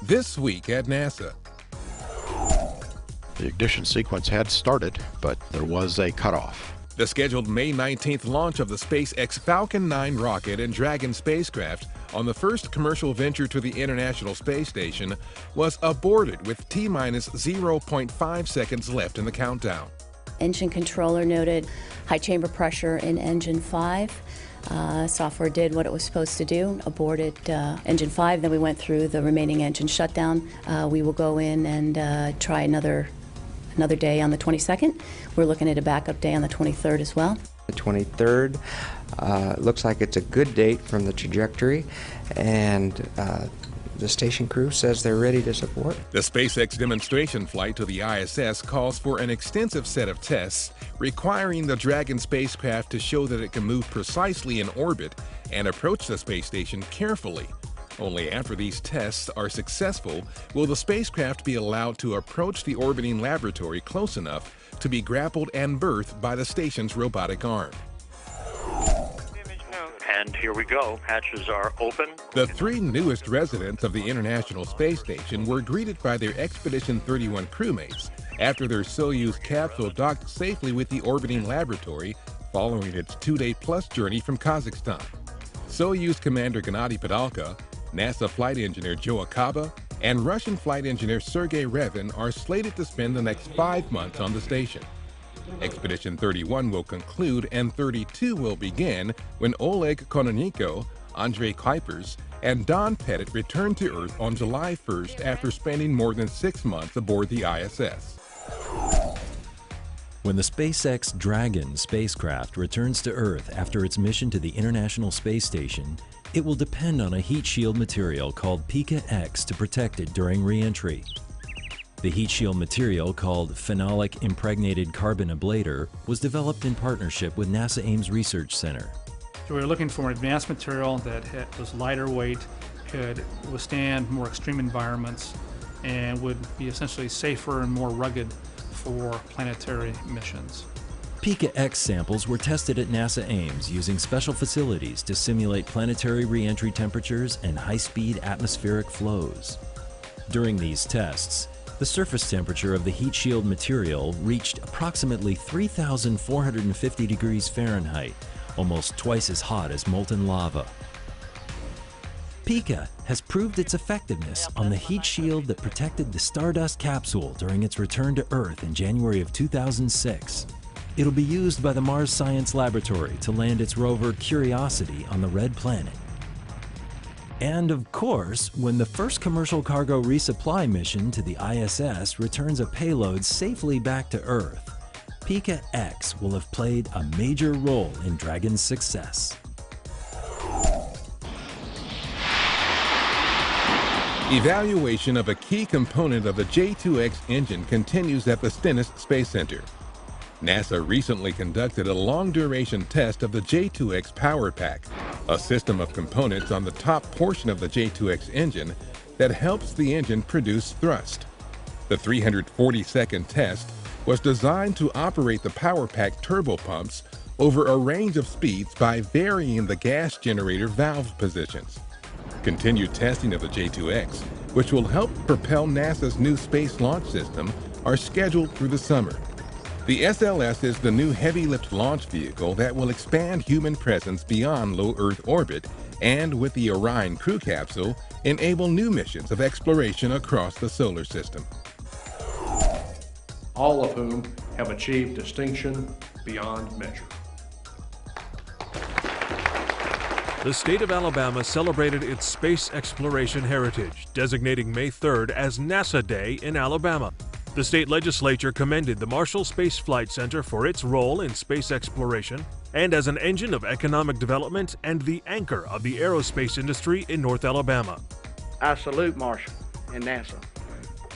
This week at NASA. The ignition sequence had started, but there was a cutoff. The scheduled May 19th launch of the SpaceX Falcon 9 rocket and Dragon spacecraft on the first commercial venture to the International Space Station was aborted with T-minus 0.5 seconds left in the countdown. Engine controller noted high chamber pressure in engine 5. Software did what it was supposed to do, aborted engine 5. Then we went through the remaining engine shutdown. We will go in and try another day on the 22nd. We're looking at a backup day on the 23rd as well. The 23rd looks like it's a good date from the trajectory, and the station crew says they're ready to support. The SpaceX demonstration flight to the ISS calls for an extensive set of tests requiring the Dragon spacecraft to show that it can move precisely in orbit and approach the space station carefully. Only after these tests are successful will the spacecraft be allowed to approach the orbiting laboratory close enough to be grappled and berthed by the station's robotic arm. And here we go. Hatches are open. The three newest residents of the International Space Station were greeted by their Expedition 31 crewmates after their Soyuz capsule docked safely with the orbiting laboratory following its 2-day-plus journey from Kazakhstan. Soyuz Commander Gennady Padalka, NASA flight engineer Joe Akaba, and Russian flight engineer Sergei Revin are slated to spend the next 5 months on the station. Expedition 31 will conclude and 32 will begin when Oleg Kononenko, Andrei Kuipers, and Don Pettit return to Earth on July 1st after spending more than 6 months aboard the ISS. When the SpaceX Dragon spacecraft returns to Earth after its mission to the International Space Station, it will depend on a heat shield material called Pika-X to protect it during re-entry. The heat shield material, called phenolic impregnated carbon ablator, was developed in partnership with NASA Ames Research Center. So we were looking for an advanced material that was lighter weight, could withstand more extreme environments, and would be essentially safer and more rugged for planetary missions. Pika-X samples were tested at NASA Ames using special facilities to simulate planetary re-entry temperatures and high-speed atmospheric flows. During these tests, the surface temperature of the heat shield material reached approximately 3,450 degrees Fahrenheit, almost twice as hot as molten lava. Pika has proved its effectiveness on the heat shield that protected the Stardust capsule during its return to Earth in January of 2006. It'll be used by the Mars Science Laboratory to land its rover Curiosity on the Red Planet. And of course, when the first commercial cargo resupply mission to the ISS returns a payload safely back to Earth, Pika-X will have played a major role in Dragon's success. Evaluation of a key component of the J2X engine continues at the Stennis Space Center. NASA recently conducted a long-duration test of the J2X Power Pack, a system of components on the top portion of the J2X engine that helps the engine produce thrust. The 340-second test was designed to operate the Power Pack turbopumps over a range of speeds by varying the gas generator valve positions. Continued testing of the J2X, which will help propel NASA's new Space Launch System, are scheduled through the summer. The SLS is the new heavy-lift launch vehicle that will expand human presence beyond low Earth orbit and, with the Orion crew capsule, enable new missions of exploration across the solar system. All of whom have achieved distinction beyond measure. The state of Alabama celebrated its space exploration heritage, designating May 3rd as NASA Day in Alabama. The state legislature commended the Marshall Space Flight Center for its role in space exploration and as an engine of economic development and the anchor of the aerospace industry in North Alabama. I salute Marshall and NASA.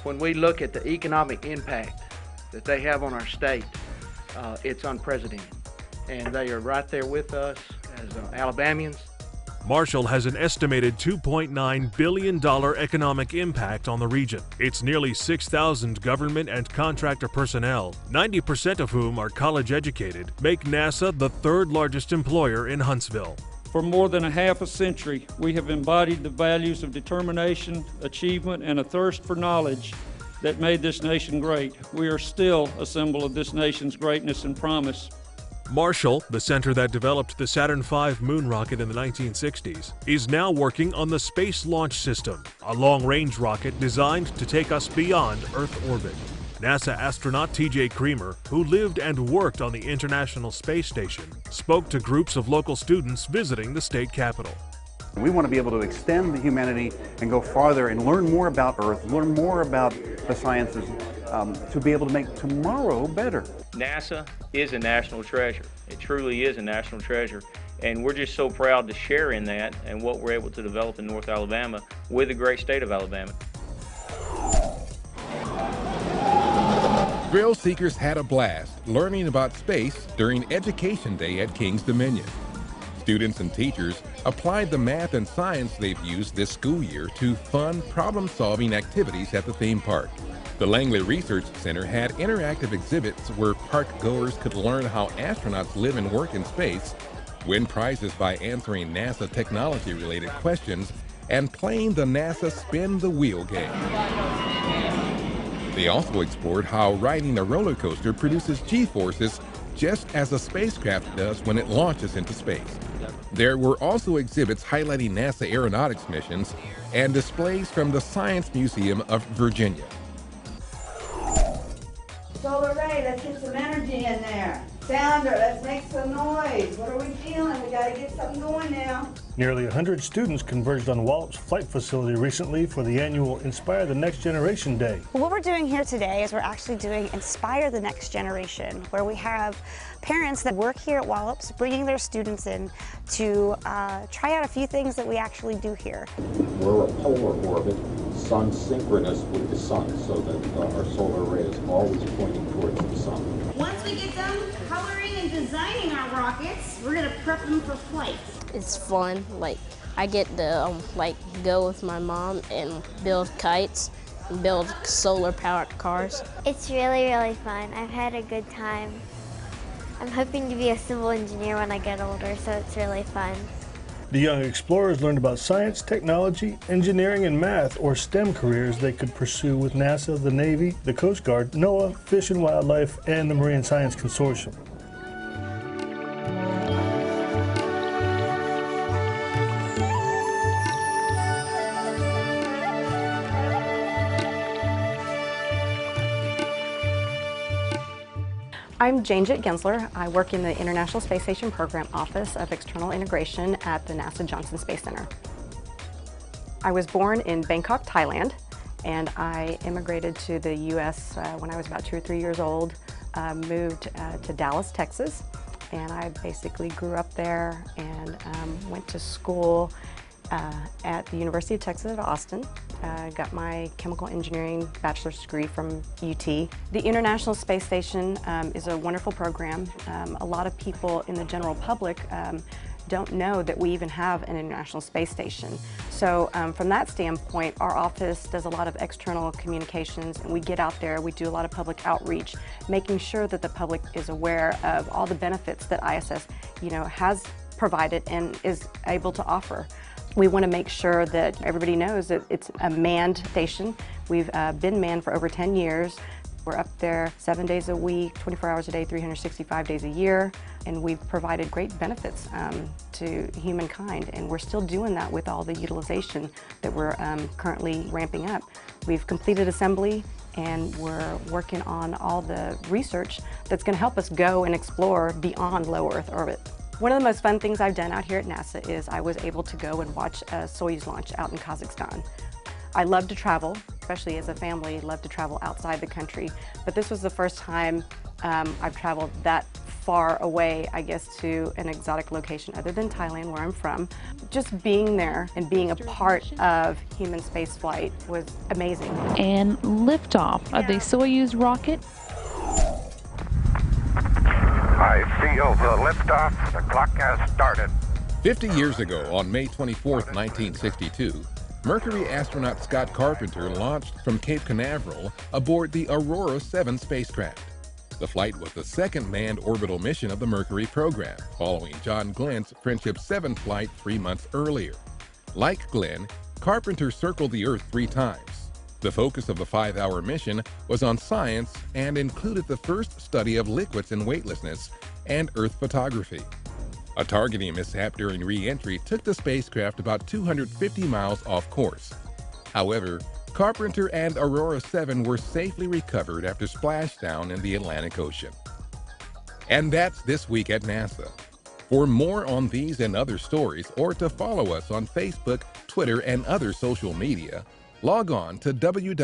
When we look at the economic impact that they have on our state, it's unprecedented. And they are right there with us as Alabamians. Marshall has an estimated $2.9 billion economic impact on the region. Its nearly 6,000 government and contractor personnel, 90% of whom are college educated, make NASA the third largest employer in Huntsville. For more than a half a century, we have embodied the values of determination, achievement, and a thirst for knowledge that made this nation great. We are still a symbol of this nation's greatness and promise. Marshall, the center that developed the Saturn V moon rocket in the 1960s, is now working on the Space Launch System, a long-range rocket designed to take us beyond Earth orbit. NASA astronaut T.J. Creamer, who lived and worked on the International Space Station, spoke to groups of local students visiting the state capitol. We want to be able to extend the humanity and go farther and learn more about Earth, learn more about the sciences, to be able to make tomorrow better. NASA is a national treasure. It truly is a national treasure. And we're just so proud to share in that and what we're able to develop in North Alabama with the great state of Alabama. Thrill seekers had a blast learning about space during Education Day at Kings Dominion. Students and teachers applied the math and science they've used this school year to fun, problem-solving activities at the theme park. The Langley Research Center had interactive exhibits where park goers could learn how astronauts live and work in space, win prizes by answering NASA technology-related questions, and playing the NASA Spin the Wheel game. They also explored how riding a roller coaster produces G-forces just as a spacecraft does when it launches into space. There were also exhibits highlighting NASA aeronautics missions and displays from the Science Museum of Virginia. Solar Ray, let's get some energy in there. Sounder, let's make some noise. What are we feeling? We gotta get something going now. Nearly 100 students converged on Wallops Flight Facility recently for the annual Inspire the Next Generation Day. Well, what we're doing here today is we're actually doing Inspire the Next Generation, where we have parents that work here at Wallops bringing their students in to try out a few things that we actually do here. We're a polar orbit, sun synchronous with the sun, so that our solar array is always pointing towards the sun. Once we get done coloring and designing our rockets, we're gonna prep them for flight. It's fun. Like, I get to go with my mom and build kites and build solar-powered cars. It's really, really fun. I've had a good time. I'm hoping to be a civil engineer when I get older, so it's really fun. The young explorers learned about science, technology, engineering, and math, or STEM careers they could pursue with NASA, the Navy, the Coast Guard, NOAA, Fish and Wildlife, and the Marine Science Consortium. I'm Jane-Jit Gensler. I work in the International Space Station Program Office of External Integration at the NASA Johnson Space Center. I was born in Bangkok, Thailand, and I immigrated to the U.S. When I was about 2 or 3 years old, moved to Dallas, Texas, and I basically grew up there and went to school at the University of Texas at Austin. Got my chemical engineering bachelor's degree from UT. The International Space Station is a wonderful program. A lot of people in the general public don't know that we even have an International Space Station. So from that standpoint, our office does a lot of external communications, and we get out there, we do a lot of public outreach, making sure that the public is aware of all the benefits that ISS, has provided and is able to offer. We want to make sure that everybody knows that it's a manned station. We've been manned for over 10 years. We're up there 7 days a week, 24 hours a day, 365 days a year, and we've provided great benefits to humankind, and we're still doing that with all the utilization that we're currently ramping up. We've completed assembly, and we're working on all the research that's going to help us go and explore beyond low Earth orbit. One of the most fun things I've done out here at NASA is I was able to go and watch a Soyuz launch out in Kazakhstan. I love to travel, especially as a family, love to travel outside the country, but this was the first time I've traveled that far away, I guess, to an exotic location other than Thailand, where I'm from. Just being there and being a part of human space flight was amazing. And liftoff of the Soyuz rocket. I feel the liftoff. The clock has started. 50 years ago, on May 24, 1962, Mercury astronaut Scott Carpenter launched from Cape Canaveral aboard the Aurora 7 spacecraft. The flight was the second manned orbital mission of the Mercury program, following John Glenn's Friendship 7 flight 3 months earlier. Like Glenn, Carpenter circled the Earth 3 times. The focus of the 5-hour mission was on science and included the first study of liquids and weightlessness and Earth photography. A targeting mishap during re-entry took the spacecraft about 250 miles off course. However, Carpenter and Aurora 7 were safely recovered after splashdown in the Atlantic Ocean. And that's This Week at NASA. For more on these and other stories, or to follow us on Facebook, Twitter, and other social media, log on to www.nasa.gov.